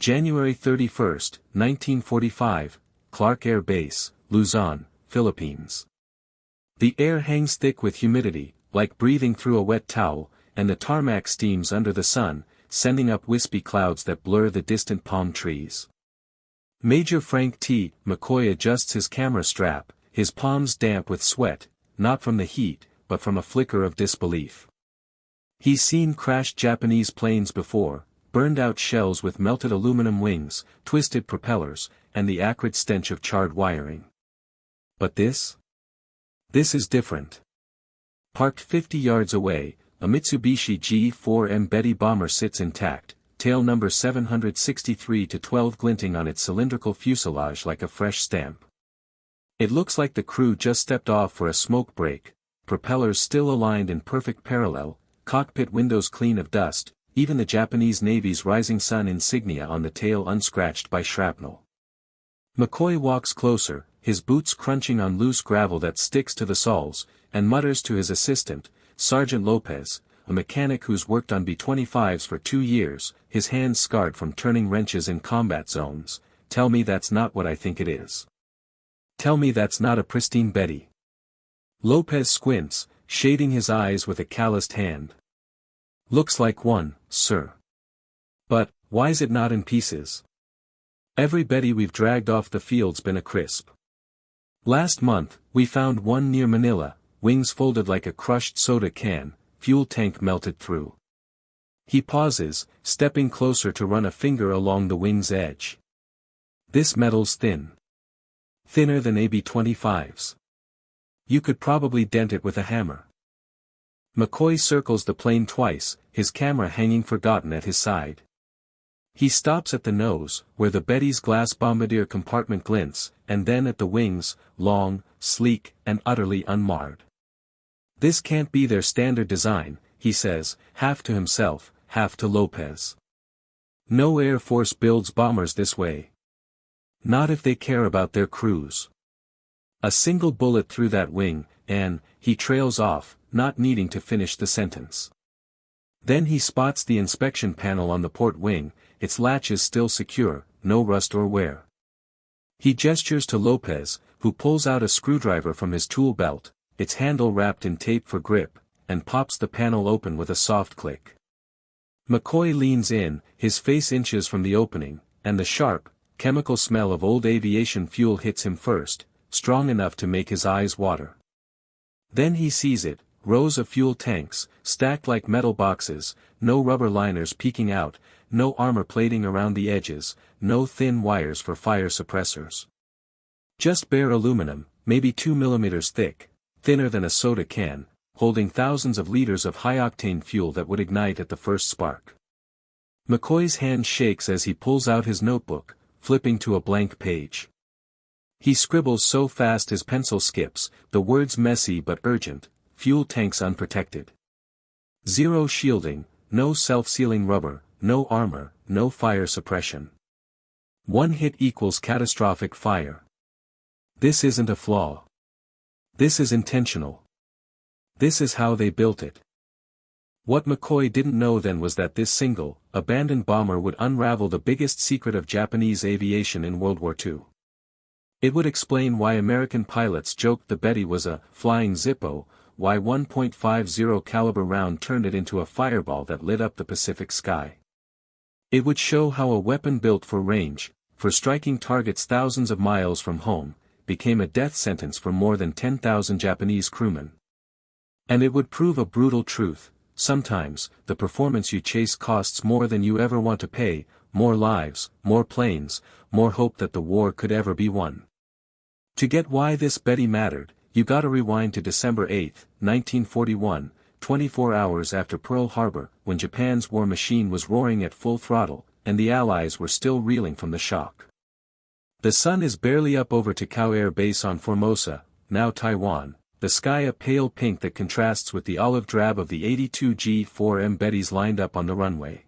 January 31, 1945, Clark Air Base, Luzon, Philippines. The air hangs thick with humidity, like breathing through a wet towel, and the tarmac steams under the sun, sending up wispy clouds that blur the distant palm trees. Major Frank T. McCoy adjusts his camera strap, his palms damp with sweat, not from the heat, but from a flicker of disbelief. He's seen crashed Japanese planes before, burned-out shells with melted aluminum wings, twisted propellers, and the acrid stench of charred wiring. But this? This is different. Parked 50 yards away, a Mitsubishi G4M Betty bomber sits intact, tail number 763-12 glinting on its cylindrical fuselage like a fresh stamp. It looks like the crew just stepped off for a smoke break, propellers still aligned in perfect parallel, cockpit windows clean of dust, even the Japanese Navy's rising sun insignia on the tail unscratched by shrapnel. McCoy walks closer, his boots crunching on loose gravel that sticks to the soles, and mutters to his assistant, Sergeant Lopez, a mechanic who's worked on B-25s for 2 years, his hands scarred from turning wrenches in combat zones, "Tell me that's not what I think it is. Tell me that's not a pristine Betty." Lopez squints, shading his eyes with a calloused hand. "Looks like one, sir. But, why's it not in pieces? Every Betty we've dragged off the field's been a crisp. Last month, we found one near Manila, wings folded like a crushed soda can, fuel tank melted through." He pauses, stepping closer to run a finger along the wing's edge. "This metal's thin. Thinner than AB-25's. You could probably dent it with a hammer." McCoy circles the plane twice, his camera hanging forgotten at his side. He stops at the nose, where the Betty's glass bombardier compartment glints, and then at the wings, long, sleek, and utterly unmarred. "This can't be their standard design," he says, half to himself, half to Lopez. "No Air Force builds bombers this way. Not if they care about their crews. A single bullet through that wing, and," he trails off, not needing to finish the sentence. Then he spots the inspection panel on the port wing, its latches still secure, no rust or wear. He gestures to Lopez, who pulls out a screwdriver from his tool belt, its handle wrapped in tape for grip, and pops the panel open with a soft click. McCoy leans in, his face inches from the opening, and the sharp, chemical smell of old aviation fuel hits him first, strong enough to make his eyes water. Then he sees it, rows of fuel tanks, stacked like metal boxes, no rubber liners peeking out, no armor plating around the edges, no thin wires for fire suppressors. Just bare aluminum, maybe 2 millimeters thick, thinner than a soda can, holding thousands of liters of high-octane fuel that would ignite at the first spark. McCoy's hand shakes as he pulls out his notebook, flipping to a blank page. He scribbles so fast his pencil skips, the words messy but urgent: "Fuel tanks unprotected. Zero shielding, no self-sealing rubber, no armor, no fire suppression. One hit equals catastrophic fire. This isn't a flaw. This is intentional. This is how they built it." What McCoy didn't know then was that this single, abandoned bomber would unravel the biggest secret of Japanese aviation in World War II. It would explain why American pilots joked the Betty was a flying Zippo, why 1.50 caliber round turned it into a fireball that lit up the Pacific sky. It would show how a weapon built for range, for striking targets thousands of miles from home, became a death sentence for more than 10,000 Japanese crewmen. And it would prove a brutal truth: sometimes, the performance you chase costs more than you ever want to pay, more lives, more planes, more hope that the war could ever be won. To get why this Betty mattered, you gotta rewind to December 8, 1941, 24 hours after Pearl Harbor, when Japan's war machine was roaring at full throttle, and the Allies were still reeling from the shock. The sun is barely up over Takao Air Base on Formosa, now Taiwan, the sky a pale pink that contrasts with the olive drab of the 82 G4M Bettys lined up on the runway.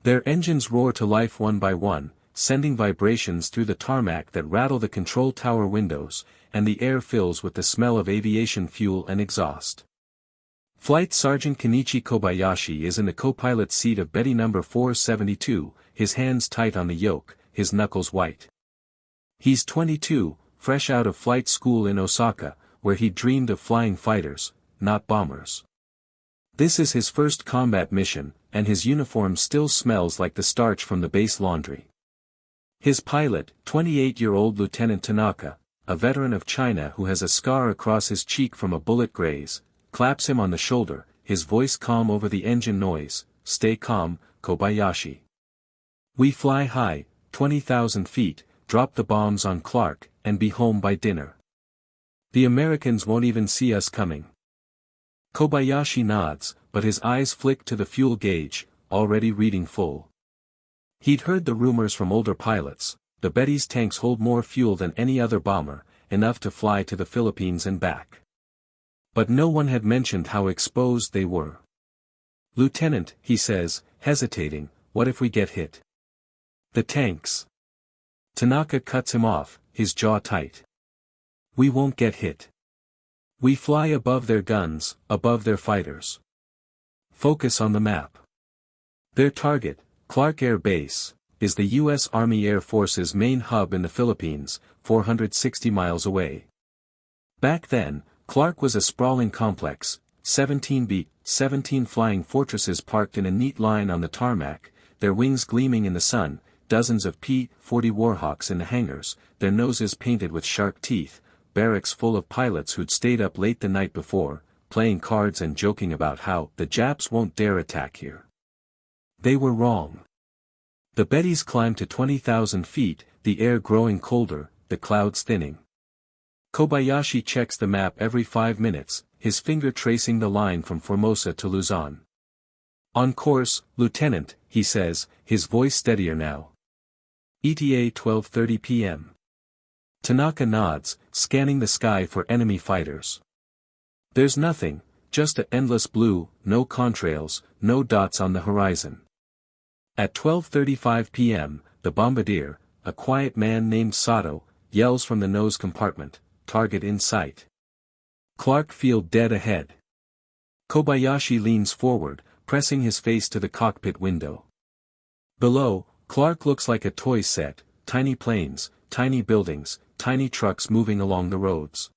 Their engines roar to life one by one, sending vibrations through the tarmac that rattle the control tower windows, and the air fills with the smell of aviation fuel and exhaust. Flight Sergeant Kenichi Kobayashi is in the co-pilot seat of Betty No. 472, his hands tight on the yoke, his knuckles white. He's 22, fresh out of flight school in Osaka, where he dreamed of flying fighters, not bombers. This is his first combat mission, and his uniform still smells like the starch from the base laundry. His pilot, 28-year-old Lieutenant Tanaka, a veteran of China who has a scar across his cheek from a bullet graze, claps him on the shoulder, his voice calm over the engine noise. "Stay calm, Kobayashi. We fly high, 20,000 feet, drop the bombs on Clark, and be home by dinner. The Americans won't even see us coming." Kobayashi nods, but his eyes flick to the fuel gauge, already reading full. He'd heard the rumors from older pilots: the Betty's tanks hold more fuel than any other bomber, enough to fly to the Philippines and back. But no one had mentioned how exposed they were. "Lieutenant," he says, hesitating, "what if we get hit?" "The tanks." Tanaka cuts him off, his jaw tight. "We won't get hit. We fly above their guns, above their fighters. Focus on the map. Their target, Clark Air Base, is the U.S. Army Air Force's main hub in the Philippines, 460 miles away. Back then, Clark was a sprawling complex, 17 flying fortresses parked in a neat line on the tarmac, their wings gleaming in the sun, dozens of P-40 Warhawks in the hangars, their noses painted with sharp teeth, barracks full of pilots who'd stayed up late the night before, playing cards and joking about how the Japs won't dare attack here. They were wrong. The Bettys climbed to 20,000 feet, the air growing colder, the clouds thinning. Kobayashi checks the map every 5 minutes, his finger tracing the line from Formosa to Luzon. "On course, Lieutenant," he says, his voice steadier now. ETA 12:30 p.m. Tanaka nods, scanning the sky for enemy fighters. There's nothing, just an endless blue, no contrails, no dots on the horizon. At 12:35 p.m., the bombardier, a quiet man named Sato, yells from the nose compartment, "Target in sight. Clark Field dead ahead." Kobayashi leans forward, pressing his face to the cockpit window. Below, Clark looks like a toy set, tiny planes, tiny buildings, tiny trucks moving along the roads.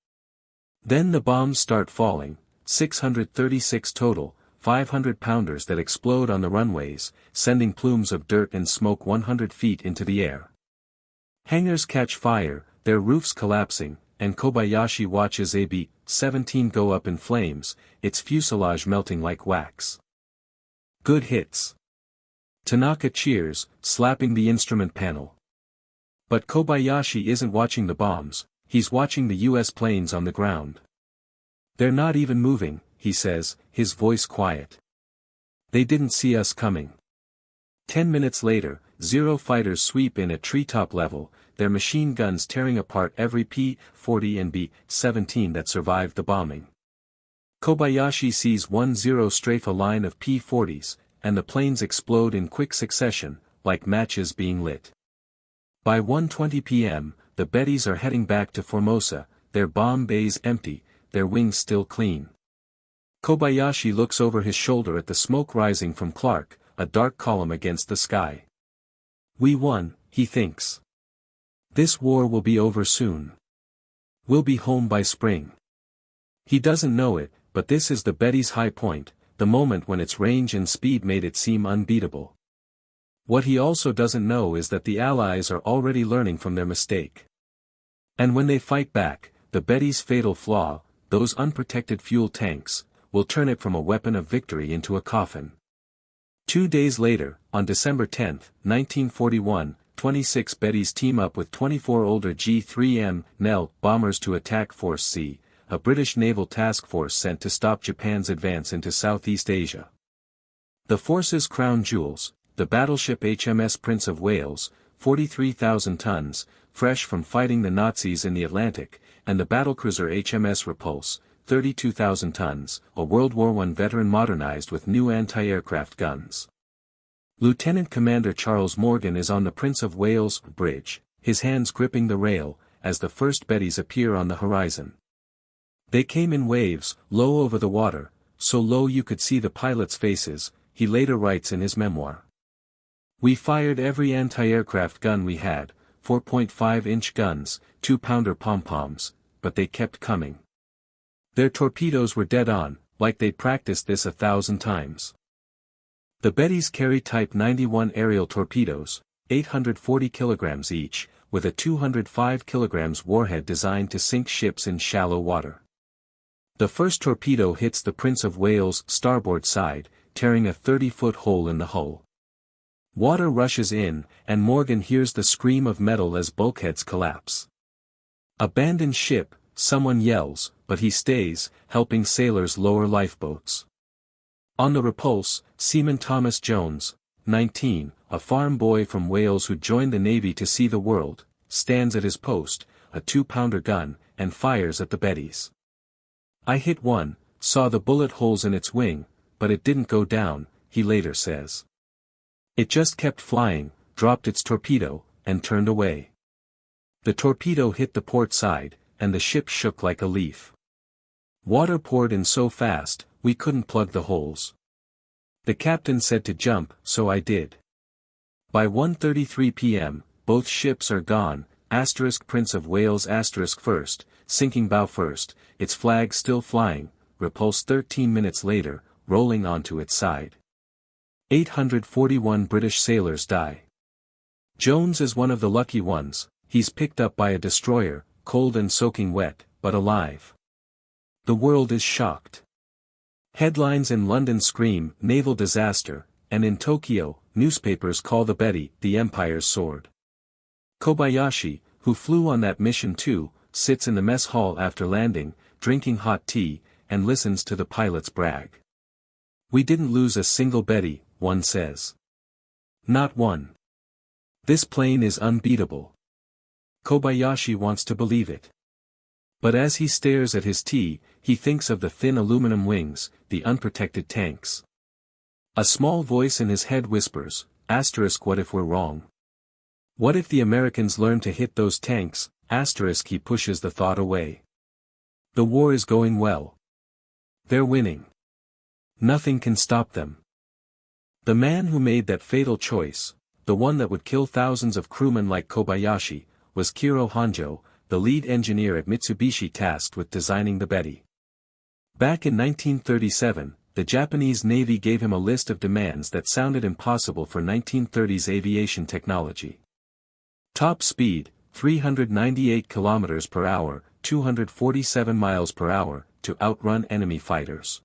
Then the bombs start falling, 636 total, 500-pounders that explode on the runways, sending plumes of dirt and smoke 100 feet into the air. Hangars catch fire, their roofs collapsing, and Kobayashi watches a B-17 go up in flames, its fuselage melting like wax. "Good hits." Tanaka cheers, slapping the instrument panel. But Kobayashi isn't watching the bombs, he's watching the U.S. planes on the ground. "They're not even moving," he says, his voice quiet. "They didn't see us coming." 10 minutes later, Zero fighters sweep in at treetop level, their machine guns tearing apart every P-40 and B-17 that survived the bombing. Kobayashi sees 1-0 strafe a line of P-40s, and the planes explode in quick succession, like matches being lit. By 1:20 p.m., the Bettys are heading back to Formosa, their bomb bays empty, their wings still clean. Kobayashi looks over his shoulder at the smoke rising from Clark, a dark column against the sky. "We won," he thinks. "This war will be over soon. We'll be home by spring." He doesn't know it, but this is the Betty's high point, the moment when its range and speed made it seem unbeatable. What he also doesn't know is that the Allies are already learning from their mistake. And when they fight back, the Betty's fatal flaw, those unprotected fuel tanks, will turn it from a weapon of victory into a coffin. 2 days later, on December 10, 1941, 26 Bettys team up with 24 older G4M Betty bombers to attack Force C, a British naval task force sent to stop Japan's advance into Southeast Asia. The force's crown jewels, the battleship HMS Prince of Wales, 43,000 tons, fresh from fighting the Nazis in the Atlantic, and the battlecruiser HMS Repulse, 32,000 tons, a World War I veteran modernized with new anti-aircraft guns. Lieutenant Commander Charles Morgan is on the Prince of Wales bridge, his hands gripping the rail, as the first Bettys appear on the horizon. They came in waves, low over the water, so low you could see the pilots' faces, he later writes in his memoir. We fired every anti-aircraft gun we had, 4.5-inch guns, 2-pounder pom-poms, but they kept coming. Their torpedoes were dead on, like they'd practiced this 1,000 times. The Bettys carry Type 91 aerial torpedoes, 840 kilograms each, with a 205 kilograms warhead designed to sink ships in shallow water. The first torpedo hits the Prince of Wales' starboard side, tearing a 30-foot hole in the hull. Water rushes in, and Morgan hears the scream of metal as bulkheads collapse. "Abandon ship," someone yells, but he stays, helping sailors lower lifeboats. On the Repulse, Seaman Thomas Jones, 19, a farm boy from Wales who joined the Navy to see the world, stands at his post, a 2-pounder gun, and fires at the Bettys. "I hit one, saw the bullet holes in its wing, but it didn't go down," he later says. "It just kept flying, dropped its torpedo, and turned away. The torpedo hit the port side, and the ship shook like a leaf. Water poured in so fast, we couldn't plug the holes. The captain said to jump, so I did. By 1:33 p.m., both ships are gone, Prince of Wales first, sinking bow first, its flag still flying, Repulse 13 minutes later, rolling onto its side. 841 British sailors die. Jones is one of the lucky ones, he's picked up by a destroyer, cold and soaking wet, but alive. The world is shocked. Headlines in London scream, "Naval disaster," and in Tokyo, newspapers call the Betty, the Empire's sword. Kobayashi, who flew on that mission too, sits in the mess hall after landing, drinking hot tea, and listens to the pilots brag. "We didn't lose a single Betty," one says. "Not one. This plane is unbeatable." Kobayashi wants to believe it. But as he stares at his tea, he thinks of the thin aluminum wings, the unprotected tanks. A small voice in his head whispers, "What if we're wrong? What if the Americans learn to hit those tanks?" He pushes the thought away. The war is going well. They're winning. Nothing can stop them. The man who made that fatal choice, the one that would kill thousands of crewmen like Kobayashi, was Kiro Honjo, the lead engineer at Mitsubishi tasked with designing the Betty. Back in 1937, the Japanese Navy gave him a list of demands that sounded impossible for 1930s aviation technology. Top speed, 398 km per hour, 247 miles per hour, to outrun enemy fighters.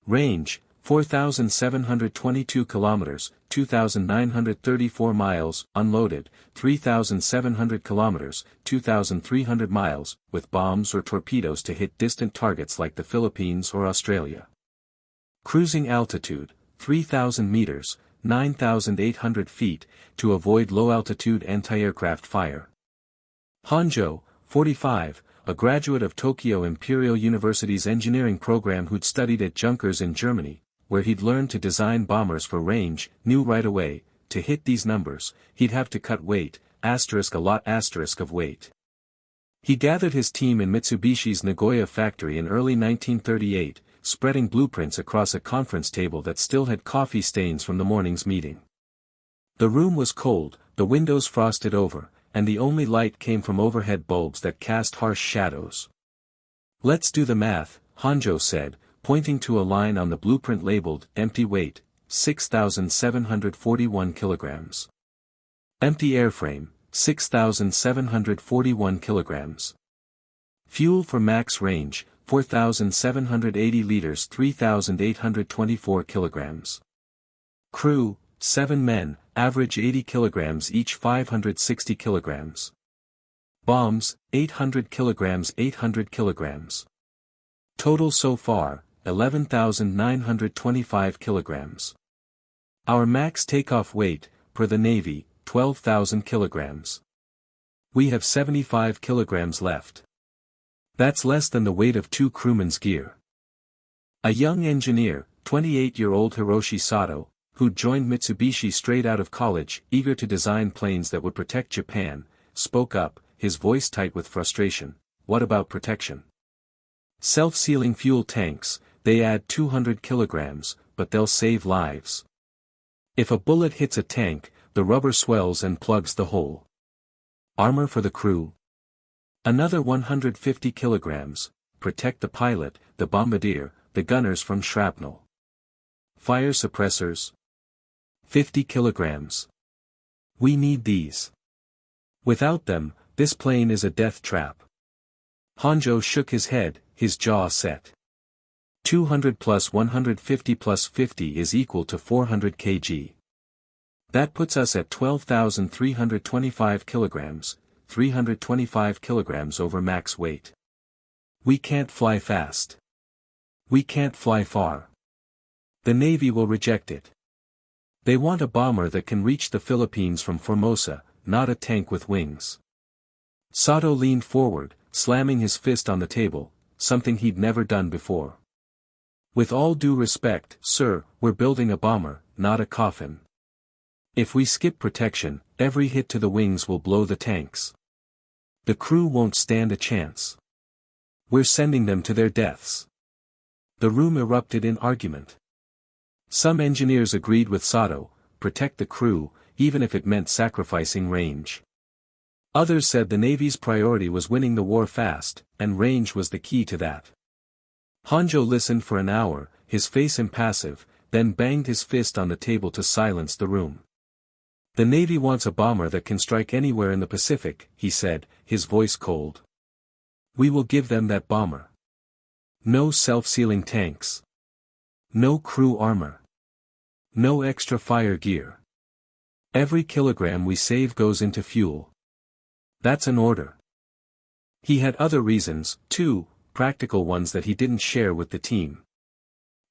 Range, 4,722 kilometers, 2,934 miles, unloaded, 3,700 kilometers, 2,300 miles, with bombs or torpedoes to hit distant targets like the Philippines or Australia. Cruising altitude, 3,000 meters, 9,800 feet, to avoid low-altitude anti-aircraft fire. Honjo, 45, a graduate of Tokyo Imperial University's engineering program who'd studied at Junkers in Germany, where he'd learned to design bombers for range, knew right away, to hit these numbers, he'd have to cut weight, a lot of weight. He gathered his team in Mitsubishi's Nagoya factory in early 1938, spreading blueprints across a conference table that still had coffee stains from the morning's meeting. The room was cold, the windows frosted over, and the only light came from overhead bulbs that cast harsh shadows. "Let's do the math," Honjo said, pointing to a line on the blueprint labeled, "Empty weight, 6,741 kilograms. Empty airframe, 6,741 kilograms. Fuel for max range, 4,780 liters, 3,824 kilograms. Crew, 7 men, average 80 kilograms each, 560 kilograms. Bombs, 800 kilograms, 800 kilograms. Total so far, 11,925 kilograms. Our max takeoff weight, per the Navy, 12,000 kilograms. We have 75 kilograms left. That's less than the weight of 2 crewmen's gear." A young engineer, 28-year-old Hiroshi Sato, who'd joined Mitsubishi straight out of college, eager to design planes that would protect Japan, spoke up, his voice tight with frustration. "What about protection? Self-sealing fuel tanks, they add 200 kilograms, but they'll save lives. If a bullet hits a tank, the rubber swells and plugs the hole. Armor for the crew. Another 150 kilograms, protect the pilot, the bombardier, the gunners from shrapnel. Fire suppressors. 50 kilograms. We need these. Without them, this plane is a death trap. Honjo shook his head, his jaw set. 200 plus 150 plus 50 is equal to 400 kg. That puts us at 12,325 kilograms, 325 kilograms over max weight. We can't fly fast. We can't fly far. The Navy will reject it. They want a bomber that can reach the Philippines from Formosa, not a tank with wings. Sato leaned forward, slamming his fist on the table, something he'd never done before. With all due respect, sir, we're building a bomber, not a coffin. If we skip protection, every hit to the wings will blow the tanks. The crew won't stand a chance. We're sending them to their deaths. The room erupted in argument. Some engineers agreed with Sato, protect the crew, even if it meant sacrificing range. Others said the Navy's priority was winning the war fast, and range was the key to that. Honjo listened for an hour, his face impassive, then banged his fist on the table to silence the room. The Navy wants a bomber that can strike anywhere in the Pacific, he said, his voice cold. We will give them that bomber. No self-sealing tanks. No crew armor. No extra fire gear. Every kilogram we save goes into fuel. That's an order. He had other reasons, too, practical ones that he didn't share with the team.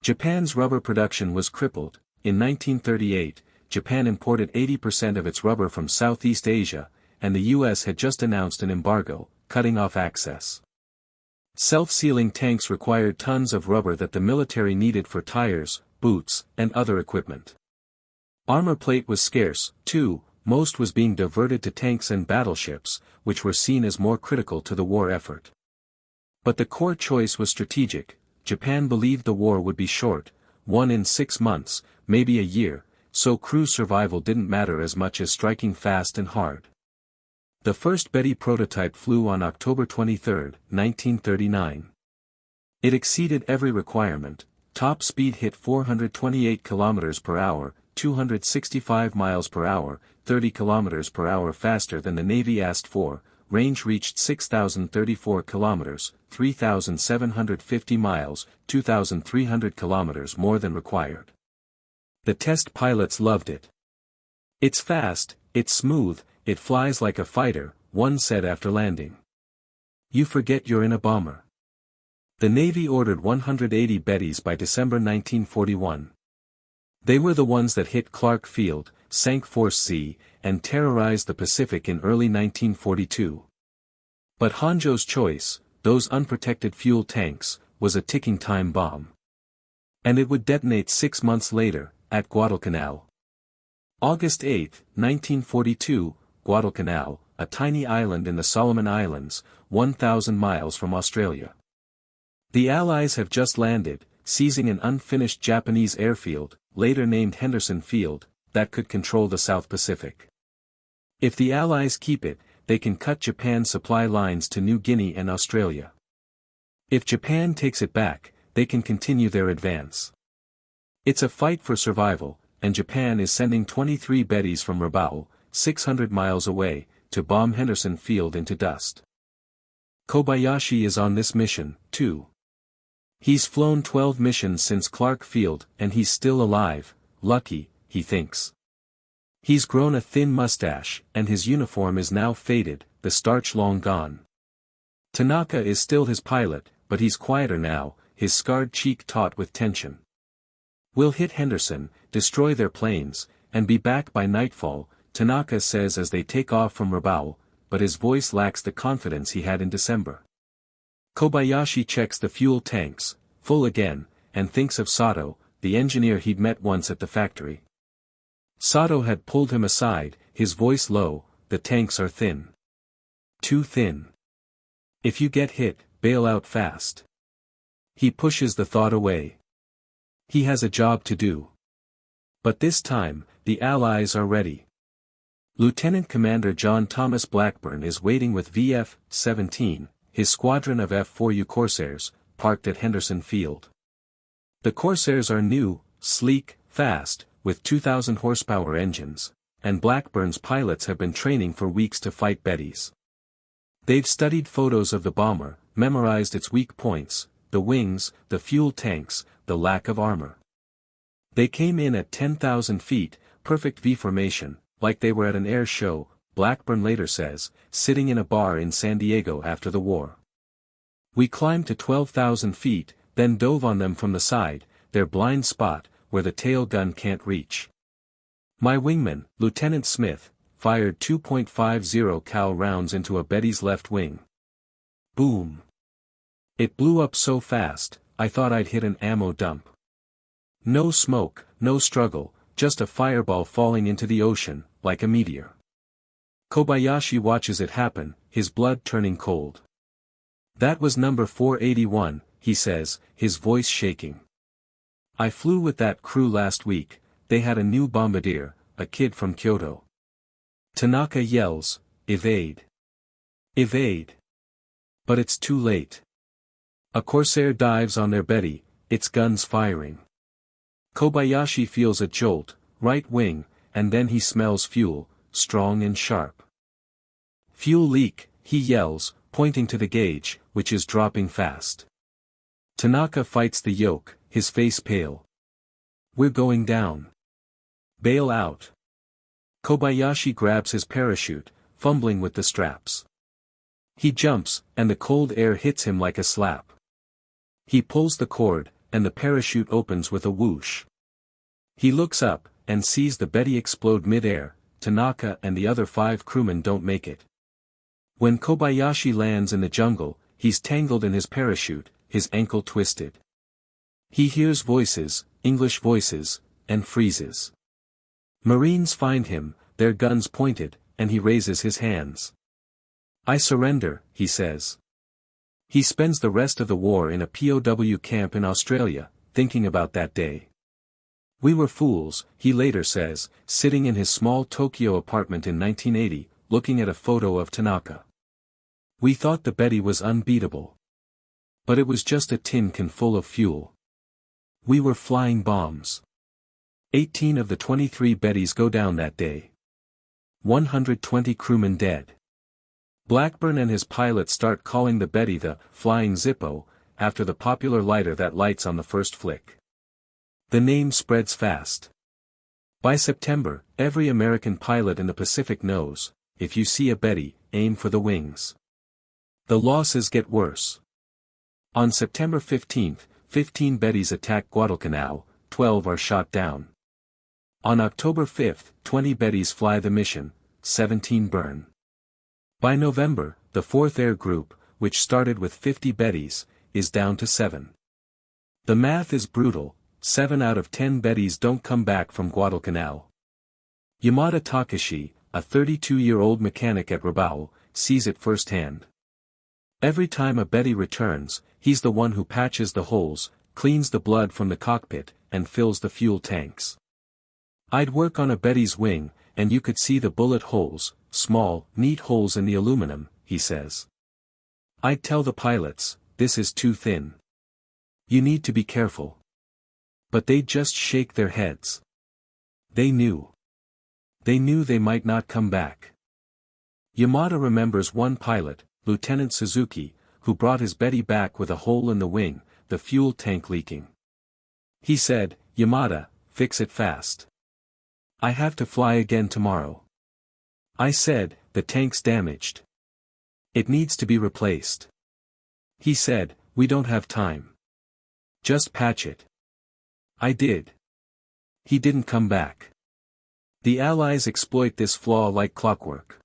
Japan's rubber production was crippled. In 1938, Japan imported 80% of its rubber from Southeast Asia, and the US had just announced an embargo, cutting off access. Self-sealing tanks required tons of rubber that the military needed for tires, boots, and other equipment. Armor plate was scarce, too, most was being diverted to tanks and battleships, which were seen as more critical to the war effort. But the core choice was strategic. Japan believed the war would be short, won in 6 months, maybe a year, so crew survival didn't matter as much as striking fast and hard. The first Betty prototype flew on October 23, 1939. It exceeded every requirement. Top speed hit 428 km per hour, 265 miles per hour, 30 km per hour faster than the Navy asked for. Range reached 6,034 kilometers, 3,750 miles, 2,300 kilometers more than required. The test pilots loved it. It's fast, it's smooth, it flies like a fighter, one said after landing. You forget you're in a bomber. The Navy ordered 180 Bettys by December 1941. They were the ones that hit Clark Field, sank Force C, and terrorized the Pacific in early 1942. But Honjo's choice, those unprotected fuel tanks, was a ticking time bomb. And it would detonate 6 months later, at Guadalcanal. August 8, 1942, Guadalcanal, a tiny island in the Solomon Islands, 1,000 miles from Australia. The Allies have just landed, seizing an unfinished Japanese airfield, later named Henderson Field, that could control the South Pacific. If the Allies keep it, they can cut Japan's supply lines to New Guinea and Australia. If Japan takes it back, they can continue their advance. It's a fight for survival, and Japan is sending 23 Bettys from Rabaul, 600 miles away, to bomb Henderson Field into dust. Kobayashi is on this mission, too. He's flown 12 missions since Clark Field, and he's still alive, lucky, he thinks. He's grown a thin mustache, and his uniform is now faded, the starch long gone. Tanaka is still his pilot, but he's quieter now, his scarred cheek taut with tension. We'll hit Henderson, destroy their planes, and be back by nightfall, Tanaka says as they take off from Rabaul, but his voice lacks the confidence he had in December. Kobayashi checks the fuel tanks, full again, and thinks of Sato, the engineer he'd met once at the factory. Sato had pulled him aside, his voice low, the tanks are thin. Too thin. If you get hit, bail out fast. He pushes the thought away. He has a job to do. But this time, the Allies are ready. Lieutenant Commander John Thomas Blackburn is waiting with VF-17, his squadron of F-4U Corsairs, parked at Henderson Field. The Corsairs are new, sleek, fast, with 2,000 horsepower engines, and Blackburn's pilots have been training for weeks to fight Bettys. They've studied photos of the bomber, memorized its weak points, the wings, the fuel tanks, the lack of armor. They came in at 10,000 feet, perfect V formation, like they were at an air show, Blackburn later says, sitting in a bar in San Diego after the war. We climbed to 12,000 feet, then dove on them from the side, their blind spot, where the tail gun can't reach. My wingman, Lieutenant Smith, fired 2.50 cal rounds into a Betty's left wing. Boom! It blew up so fast, I thought I'd hit an ammo dump. No smoke, no struggle, just a fireball falling into the ocean, like a meteor. Kobayashi watches it happen, his blood turning cold. That was number 481, he says, his voice shaking. I flew with that crew last week, they had a new bombardier, a kid from Kyoto. Tanaka yells, "Evade! Evade!" But it's too late. A Corsair dives on their Betty, its guns firing. Kobayashi feels a jolt, right wing, and then he smells fuel, strong and sharp. "Fuel leak," he yells, pointing to the gauge, which is dropping fast. Tanaka fights the yoke, his face pale. "We're going down. Bail out." Kobayashi grabs his parachute, fumbling with the straps. He jumps, and the cold air hits him like a slap. He pulls the cord, and the parachute opens with a whoosh. He looks up, and sees the Betty explode mid-air. Tanaka and the other 5 crewmen don't make it. When Kobayashi lands in the jungle, he's tangled in his parachute, his ankle twisted. He hears voices, English voices, and freezes. Marines find him, their guns pointed, and he raises his hands. "I surrender," he says. He spends the rest of the war in a POW camp in Australia, thinking about that day. "We were fools," he later says, sitting in his small Tokyo apartment in 1980, looking at a photo of Tanaka. "We thought the Betty was unbeatable. But it was just a tin can full of fuel. We were flying bombs." 18 of the 23 Bettys go down that day. 120 crewmen dead. Blackburn and his pilot start calling the Betty the Flying Zippo, after the popular lighter that lights on the first flick. The name spreads fast. By September, every American pilot in the Pacific knows, if you see a Betty, aim for the wings. The losses get worse. On September 15, 15 Bettys attack Guadalcanal, 12 are shot down. On October 5, 20 Bettys fly the mission, 17 burn. By November, the 4th Air Group, which started with 50 Bettys, is down to 7. The math is brutal, 7 out of 10 Bettys don't come back from Guadalcanal. Yamada Takashi, a 32-year-old mechanic at Rabaul, sees it firsthand. Every time a Betty returns, he's the one who patches the holes, cleans the blood from the cockpit, and fills the fuel tanks. "I'd work on a Betty's wing, and you could see the bullet holes, small, neat holes in the aluminum," he says. "I'd tell the pilots, this is too thin. You need to be careful." But they'd just shake their heads. They knew. They knew they might not come back. Yamada remembers one pilot, Lieutenant Suzuki, who brought his Betty back with a hole in the wing, the fuel tank leaking. He said, "Yamada, fix it fast. I have to fly again tomorrow." I said, "The tank's damaged. It needs to be replaced." He said, "We don't have time. Just patch it." I did. He didn't come back. The Allies exploit this flaw like clockwork.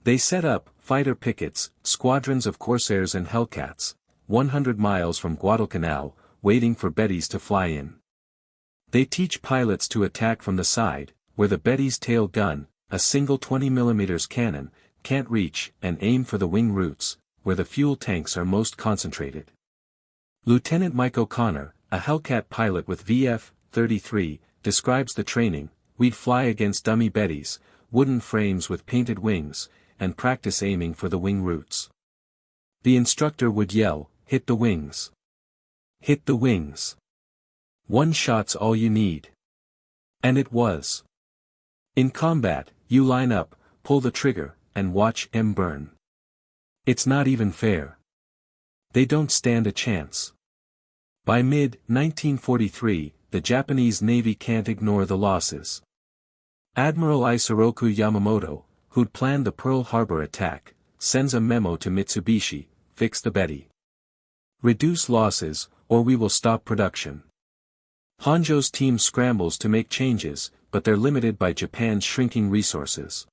They set up fighter pickets, squadrons of Corsairs and Hellcats, 100 miles from Guadalcanal, waiting for Bettys to fly in. They teach pilots to attack from the side, where the Betty's tail gun, a single 20mm cannon, can't reach, and aim for the wing roots, where the fuel tanks are most concentrated. Lieutenant Mike O'Connor, a Hellcat pilot with VF-33, describes the training. We'd fly against dummy Bettys, wooden frames with painted wings, and practice aiming for the wing roots. The instructor would yell, "Hit the wings! Hit the wings! One shot's all you need." And it was. In combat, you line up, pull the trigger, and watch them burn. It's not even fair. They don't stand a chance. By mid-1943, the Japanese Navy can't ignore the losses. Admiral Isoroku Yamamoto, who'd planned the Pearl Harbor attack, sends a memo to Mitsubishi, "Fix the Betty. Reduce losses, or we will stop production." Honjo's team scrambles to make changes, but they're limited by Japan's shrinking resources.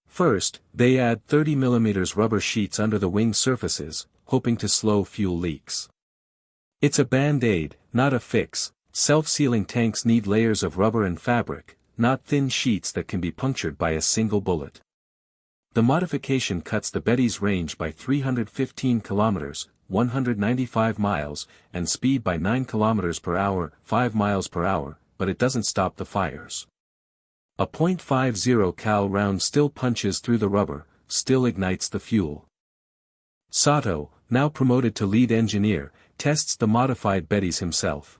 First, they add 30mm rubber sheets under the wing surfaces, hoping to slow fuel leaks. It's a band-aid, not a fix. Self-sealing tanks need layers of rubber and fabric, not thin sheets that can be punctured by a single bullet. The modification cuts the Betty's range by 315 kilometers, 195 miles, and speed by 9 kilometers per hour, 5 miles per hour, but it doesn't stop the fires. A .50 cal round still punches through the rubber, still ignites the fuel. Sato, now promoted to lead engineer, tests the modified Bettys himself.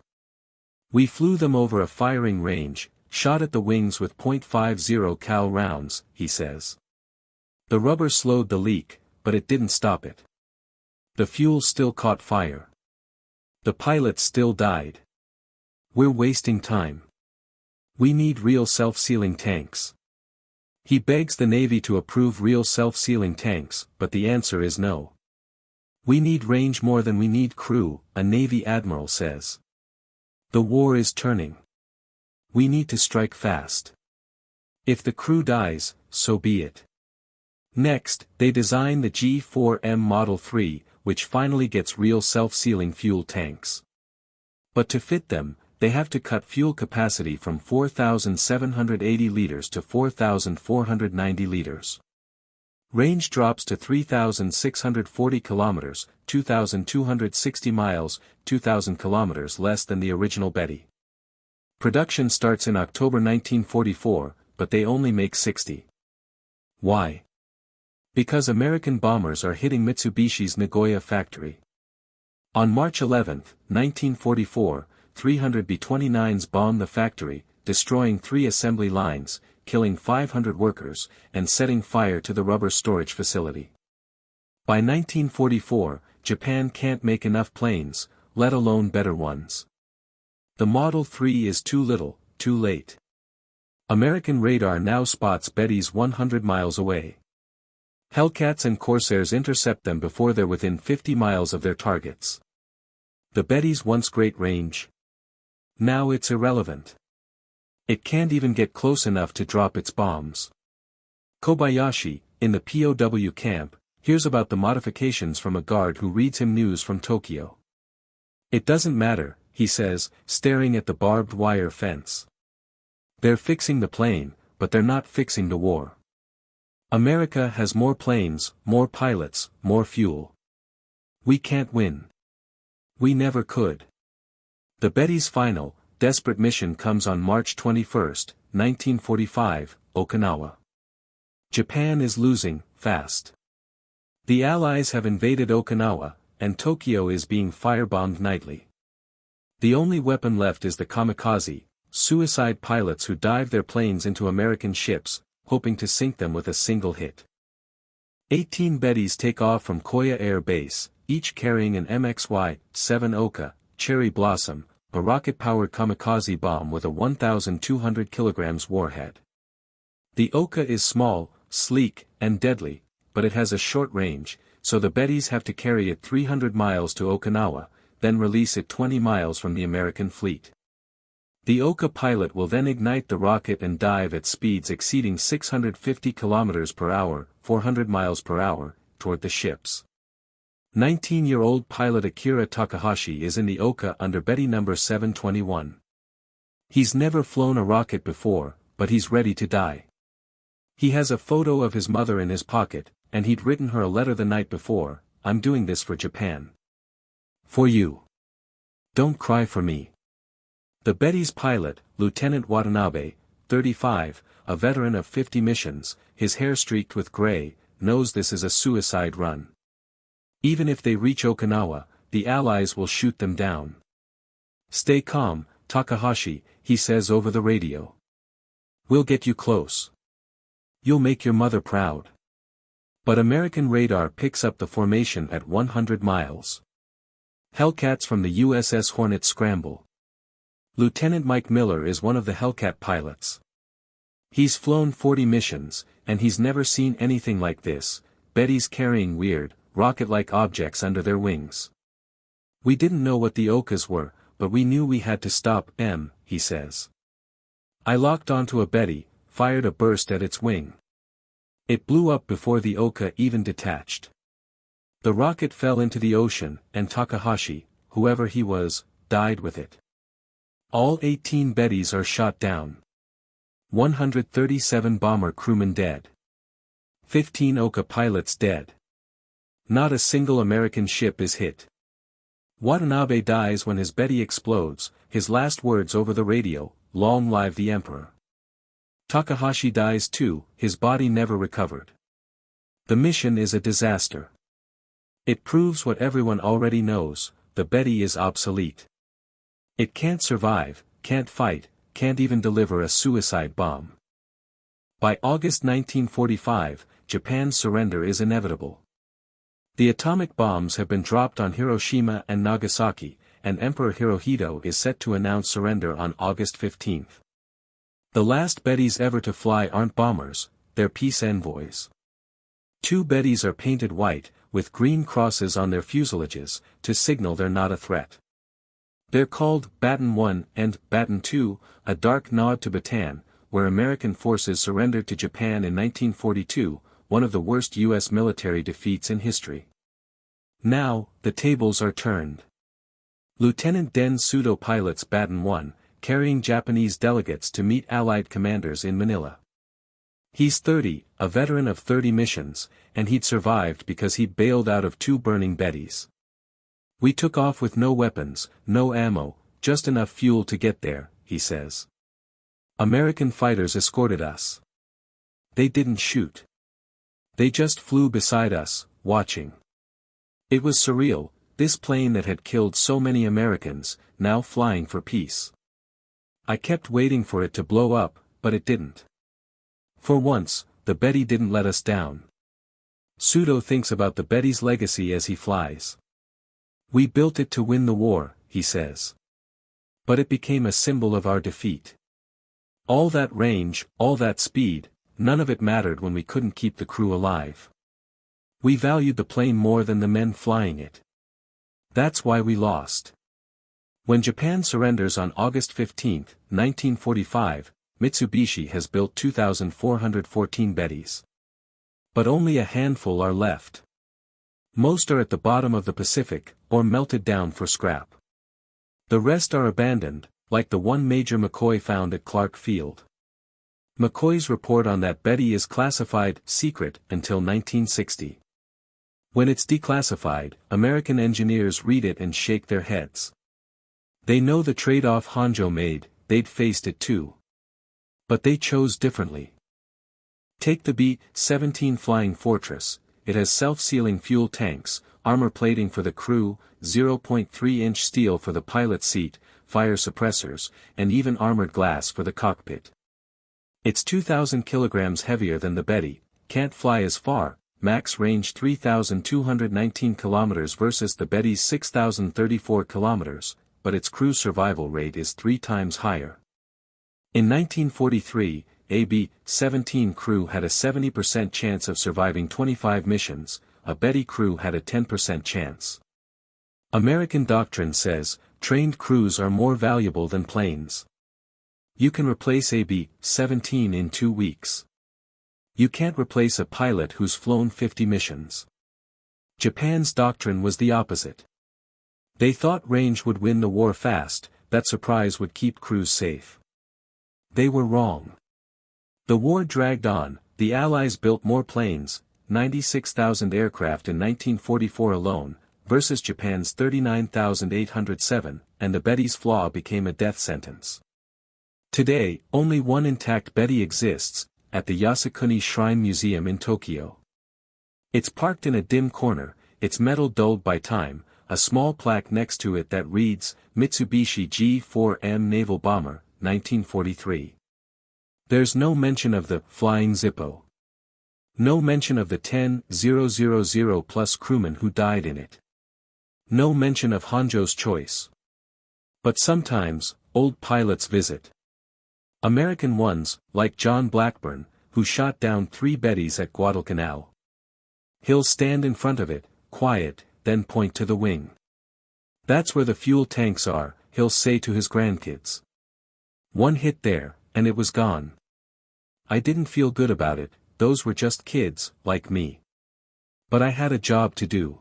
"We flew them over a firing range, shot at the wings with .50 cal rounds," he says. The rubber slowed the leak, but it didn't stop it. The fuel still caught fire. The pilots still died. "We're wasting time. We need real self-sealing tanks." He begs the Navy to approve real self-sealing tanks, but the answer is no. "We need range more than we need crew," a Navy admiral says. "The war is turning. We need to strike fast. If the crew dies, so be it." Next, they design the G4M Model 3, which finally gets real self-sealing fuel tanks. But to fit them, they have to cut fuel capacity from 4,780 liters to 4,490 liters. Range drops to 3,640 kilometers, 2,260 miles, 2,000 kilometers less than the original Betty. Production starts in October 1944, but they only make 60. Why? Because American bombers are hitting Mitsubishi's Nagoya factory. On March 11, 1944, 300 B-29s bomb the factory, destroying 3 assembly lines, killing 500 workers, and setting fire to the rubber storage facility. By 1944, Japan can't make enough planes, let alone better ones. The Model 3 is too little, too late. American radar now spots Bettys 100 miles away. Hellcats and Corsairs intercept them before they're within 50 miles of their targets. The Betty's once great range. Now it's irrelevant. It can't even get close enough to drop its bombs. Kobayashi, in the POW camp, hears about the modifications from a guard who reads him news from Tokyo. "It doesn't matter," he says, staring at the barbed wire fence. "They're fixing the plane, but they're not fixing the war. America has more planes, more pilots, more fuel. We can't win. We never could." The Betty's final, desperate mission comes on March 21, 1945, Okinawa. Japan is losing, fast. The Allies have invaded Okinawa, and Tokyo is being firebombed nightly. The only weapon left is the kamikaze, suicide pilots who dive their planes into American ships, hoping to sink them with a single hit. 18 Bettys take off from Koya Air Base, each carrying an MXY-7 Oka, Cherry Blossom, a rocket-powered kamikaze bomb with a 1,200 kg warhead. The Oka is small, sleek, and deadly, but it has a short range, so the Bettys have to carry it 300 miles to Okinawa, then release it 20 miles from the American fleet. The Oka pilot will then ignite the rocket and dive at speeds exceeding 650 km per hour, 400 miles per hour, toward the ships. 19-year-old pilot Akira Takahashi is in the Oka under Betty number 721. He's never flown a rocket before, but he's ready to die. He has a photo of his mother in his pocket, and he'd written her a letter the night before, "I'm doing this for Japan. For you. Don't cry for me. The Betty's pilot, Lieutenant Watanabe, 35, a veteran of 50 missions, his hair streaked with gray, knows this is a suicide run. Even if they reach Okinawa, the Allies will shoot them down. "Stay calm, Takahashi," he says over the radio. "We'll get you close. You'll make your mother proud." But American radar picks up the formation at 100 miles. Hellcats from the USS Hornet scramble. Lieutenant Mike Miller is one of the Hellcat pilots. He's flown 40 missions, and he's never seen anything like this, Betty's carrying weird, rocket-like objects under their wings. "We didn't know what the Okas were, but we knew we had to stop them," he says. "I locked onto a Betty, fired a burst at its wing. It blew up before the Oka even detached. The rocket fell into the ocean, and Takahashi, whoever he was, died with it. All 18 Bettys are shot down. 137 bomber crewmen dead. 15 Oka pilots dead. Not a single American ship is hit." Watanabe dies when his Betty explodes, his last words over the radio, "Long live the Emperor." Takahashi dies too, his body never recovered. The mission is a disaster. It proves what everyone already knows, the Betty is obsolete. It can't survive, can't fight, can't even deliver a suicide bomb. By August 1945, Japan's surrender is inevitable. The atomic bombs have been dropped on Hiroshima and Nagasaki, and Emperor Hirohito is set to announce surrender on August 15. The last Bettys ever to fly aren't bombers, they're peace envoys. 2 Bettys are painted white, with green crosses on their fuselages, to signal they're not a threat. They're called Baton 1 and Baton 2, a dark nod to Bataan, where American forces surrendered to Japan in 1942, one of the worst U.S. military defeats in history. Now, the tables are turned. Lieutenant Den Sudo pilots Baton 1, carrying Japanese delegates to meet Allied commanders in Manila. He's 30, a veteran of 30 missions, and he'd survived because he'd bailed out of 2 burning Bettys. "We took off with no weapons, no ammo, just enough fuel to get there," he says. "American fighters escorted us. They didn't shoot. They just flew beside us, watching. It was surreal, this plane that had killed so many Americans, now flying for peace. I kept waiting for it to blow up, but it didn't. For once, the Betty didn't let us down." Sudo thinks about the Betty's legacy as he flies. "We built it to win the war," he says. "But it became a symbol of our defeat. All that range, all that speed, none of it mattered when we couldn't keep the crew alive. We valued the plane more than the men flying it. That's why we lost." When Japan surrenders on August 15, 1945, Mitsubishi has built 2,414 Bettys. But only a handful are left. Most are at the bottom of the Pacific, or melted down for scrap. The rest are abandoned, like the one Major McCoy found at Clark Field. McCoy's report on that Betty is classified secret until 1960. When it's declassified, American engineers read it and shake their heads. They know the trade-off Honjo made, they'd faced it too. But they chose differently. Take the B-17 Flying Fortress. It has self-sealing fuel tanks, armor plating for the crew, 0.3-inch steel for the pilot's seat, fire suppressors, and even armored glass for the cockpit. It's 2,000 kilograms heavier than the Betty, can't fly as far, max range 3,219 kilometers versus the Betty's 6,034 kilometers, but its crew survival rate is 3 times higher. In 1943, a B-17 crew had a 70% chance of surviving 25 missions, a Betty crew had a 10% chance. American doctrine says, trained crews are more valuable than planes. You can replace a B-17 in 2 weeks. You can't replace a pilot who's flown 50 missions. Japan's doctrine was the opposite. They thought range would win the war fast, that surprise would keep crews safe. They were wrong. The war dragged on, the Allies built more planes, 96,000 aircraft in 1944 alone, versus Japan's 39,807, and the Betty's flaw became a death sentence. Today, only one intact Betty exists, at the Yasukuni Shrine Museum in Tokyo. It's parked in a dim corner, its metal dulled by time, a small plaque next to it that reads, Mitsubishi G4M Naval Bomber, 1943. There's no mention of the flying Zippo. No mention of the 10,000 plus crewmen who died in it. No mention of Honjo's choice. But sometimes, old pilots visit. American ones, like John Blackburn, who shot down 3 Bettys at Guadalcanal. He'll stand in front of it, quiet, then point to the wing. That's where the fuel tanks are, he'll say to his grandkids. One hit there, and it was gone. I didn't feel good about it, those were just kids, like me. But I had a job to do.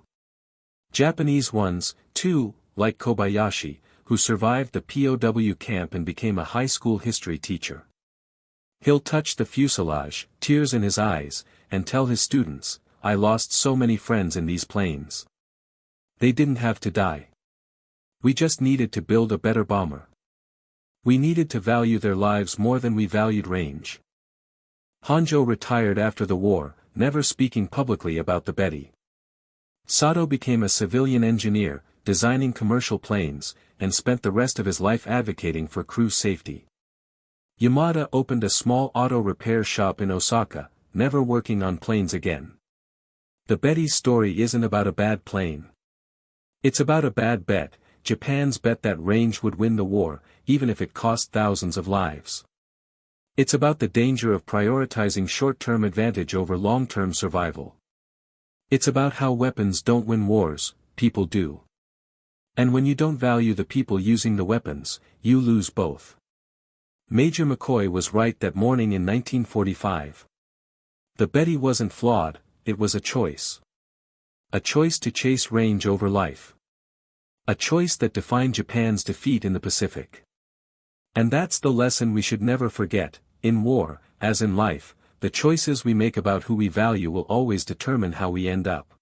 Japanese ones, too, like Kobayashi, who survived the POW camp and became a high school history teacher. He'll touch the fuselage, tears in his eyes, and tell his students, I lost so many friends in these planes. They didn't have to die. We just needed to build a better bomber. We needed to value their lives more than we valued range. Honjo retired after the war, never speaking publicly about the Betty. Sato became a civilian engineer, designing commercial planes, and spent the rest of his life advocating for crew safety. Yamada opened a small auto repair shop in Osaka, never working on planes again. The Betty's story isn't about a bad plane. It's about a bad bet, Japan's bet that range would win the war, even if it cost thousands of lives. It's about the danger of prioritizing short-term advantage over long-term survival. It's about how weapons don't win wars, people do. And when you don't value the people using the weapons, you lose both. Major McCoy was right that morning in 1945. The Betty wasn't flawed, it was a choice. A choice to chase range over life. A choice that defined Japan's defeat in the Pacific. And that's the lesson we should never forget, in war, as in life, the choices we make about who we value will always determine how we end up.